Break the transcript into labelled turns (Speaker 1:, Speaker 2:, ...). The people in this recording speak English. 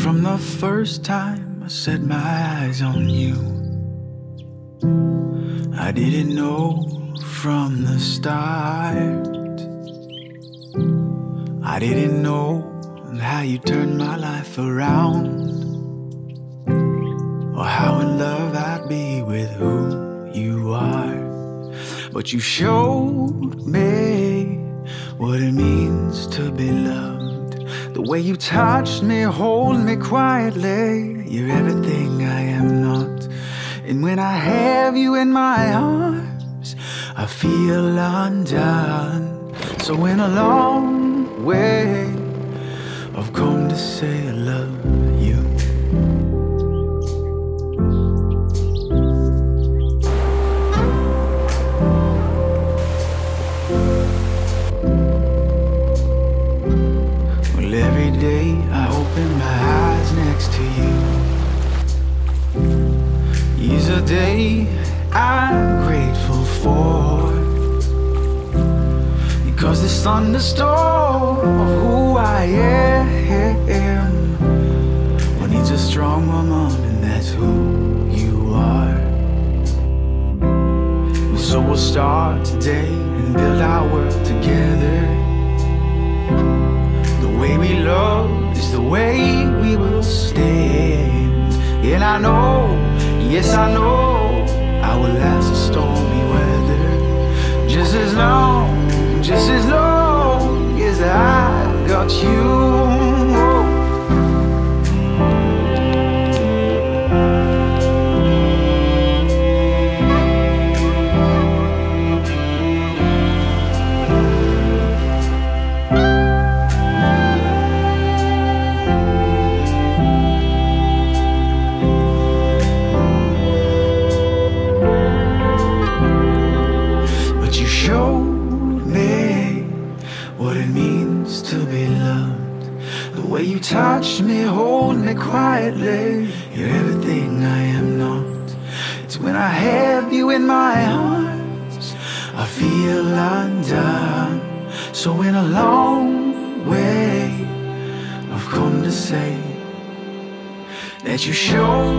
Speaker 1: From the first time I set my eyes on you, I didn't know from the start. I didn't know how you turned my life around, or how in love I'd be with who you are. But you showed me what it means to be loved. The way you touched me, hold me quietly. You're everything I am not. And when I have you in my arms, I feel undone. So in a long way, I've come to say I love you. Well, every day I open my eyes next to you. Is a day I'm grateful for, because this thunderstorm of who I am, well, needs a strong woman, and that's who you are. So we'll start today and build our world together. The way we love is the way we will stand. And I know, yes I know, I will last the stormy weather. Just as long as I got you. You touch me, hold me quietly. You're everything I am not. It's when I have you in my arms, I feel undone. So in a long way, I've come to say that you show